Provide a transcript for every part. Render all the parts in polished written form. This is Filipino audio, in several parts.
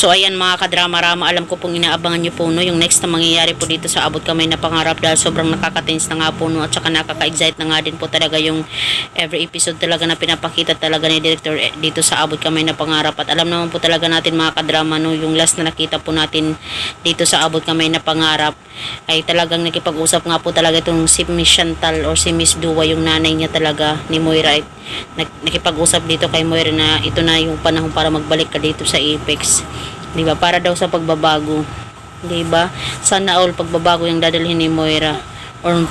So ayan mga kadrama-rama, alam ko pong inaabangan nyo po no, yung next na mangyayari po dito sa Abot Kamay na Pangarap dahil sobrang nakaka-tense na nga po no, at saka nakaka-excite na nga din po talaga yung every episode talaga na pinapakita talaga ni Director dito sa Abot Kamay na Pangarap. At alam naman po talaga natin mga kadrama no, yung last na nakita po natin dito sa Abot Kamay na Pangarap ay talagang nakipag-usap nga po talaga itong si Miss Chantal or si Miss Dua, yung nanay niya talaga ni Moira. Nakipag-usap dito kay Moira na ito na yung panahon para magbalik ka dito sa Apex. 'Di ba? Para daw sa pagbabago. 'Di ba? Sana all pagbabago yung dadalhin ni Moira or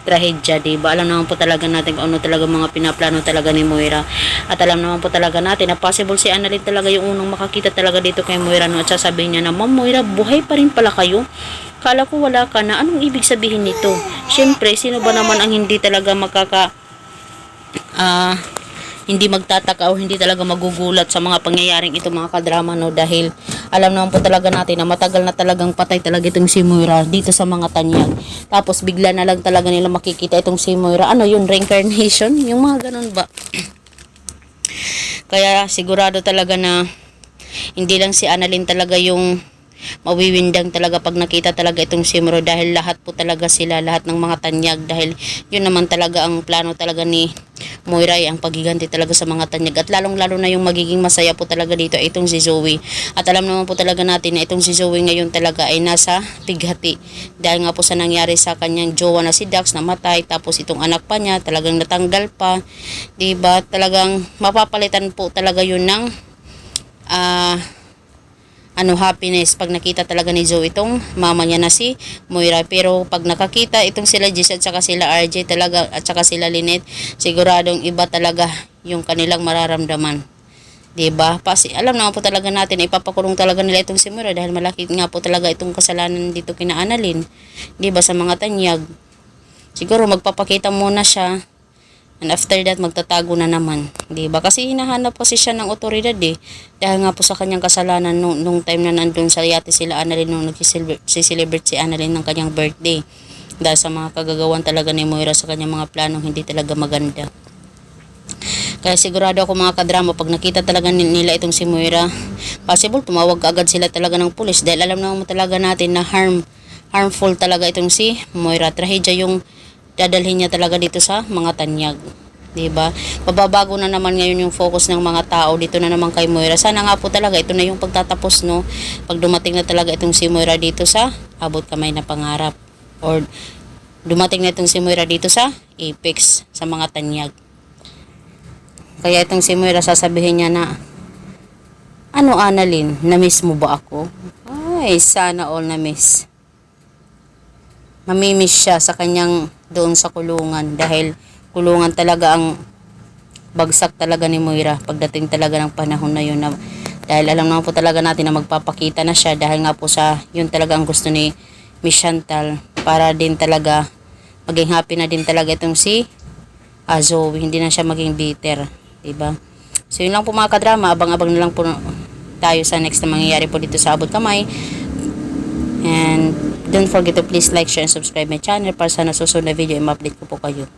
trahedya, 'di ba? Alam naman po talaga natin kung ano talaga mga pinaplano talaga ni Moira. At alam naman po talaga natin na possible si Annalyn talaga yung unang makakita talaga dito kay Moira no, at sasabihin niya na, "Ma'am Moira, buhay pa rin pala kayo? Kala ko wala ka na. Anong ibig sabihin nito?" Syempre, sino ba naman ang hindi talaga hindi magtataka o hindi talaga magugulat sa mga pangyayaring ito mga kadrama no, dahil alam naman po talaga natin na matagal na talagang patay talaga itong si Moira dito sa mga tanyag. Tapos bigla na lang talaga nila makikita itong si Moira. Ano yun? Reincarnation? Yung mga ganun ba? Kaya sigurado talaga na hindi lang si Annalyn talaga yung mawiwindang talaga pag nakita talaga itong si Moira, dahil lahat po talaga sila, lahat ng mga tanyag, dahil yun naman talaga ang plano talaga ni Moira ay ang pagiganti talaga sa mga tanyag. At lalong lalo na yung magiging masaya po talaga dito ay itong si Zoe. At alam naman po talaga natin na itong si Zoe ngayon talaga ay nasa pighati dahil nga po sa nangyari sa kanyang jowa na si Dax, namatay, tapos itong anak pa niya talagang natanggal pa, diba? Talagang mapapalitan po talaga yun ng happiness pag nakita talaga ni Zoe itong mama niya na si Moira. Pero pag nakakita itong sila Jess at saka sila RJ talaga at saka sila Lynette, siguradong iba talaga yung kanilang mararamdaman. 'Di ba? Alam naman po talaga natin ipapakulong talaga nila itong si Moira dahil malaki nga po talaga itong kasalanan dito kina Annalyn, 'di ba, sa mga tanyag. Siguro magpapakita muna siya. And after that, magtatago na naman. Diba? Kasi hinahanap kasi siya ng otoridad dahil nga po sa kanyang kasalanan nung time na nandun sa yate sila Annalyn nung nag-celebrate si Annalyn ng kanyang birthday. Dahil sa mga kagagawan talaga ni Moira sa kanyang mga planong hindi talaga maganda. Kaya sigurado ako mga kadrama, pag nakita talaga nila itong si Moira, possible tumawag agad sila talaga ng pulis dahil alam naman talaga natin na harmful talaga itong si Moira. Trahedya yung dadalhin niya talaga dito sa mga tanyag, 'di ba? Mababago na naman ngayon yung focus ng mga tao dito na naman kay Moira. Sana nga po talaga ito na yung pagtatapos no, pag dumating na talaga itong si Moira dito sa Abot Kamay na Pangarap, or dumating na itong si Moira dito sa Apex sa mga tanyag. Kaya itong si Moira sasabihin niya na, "Ano Annalyn, na-miss mo ba ako?" Ay, sana all na-miss. Mamimiss siya sa kanyang doon sa kulungan dahil kulungan talaga ang bagsak talaga ni Moira pagdating talaga ng panahon na yun dahil alam naman po talaga natin na magpapakita na siya dahil nga po sa yun talaga ang gusto ni Miss Chantal, para din talaga maging happy na din talaga itong si Zoe, hindi na siya maging bitter, diba? So yun lang po mga kadrama, abang-abang na lang po tayo sa next na mangyayari po dito sa Abot Kamay. And don't forget to please like, share, and subscribe my channel para sa nasusunod na video i-update ko po kayo.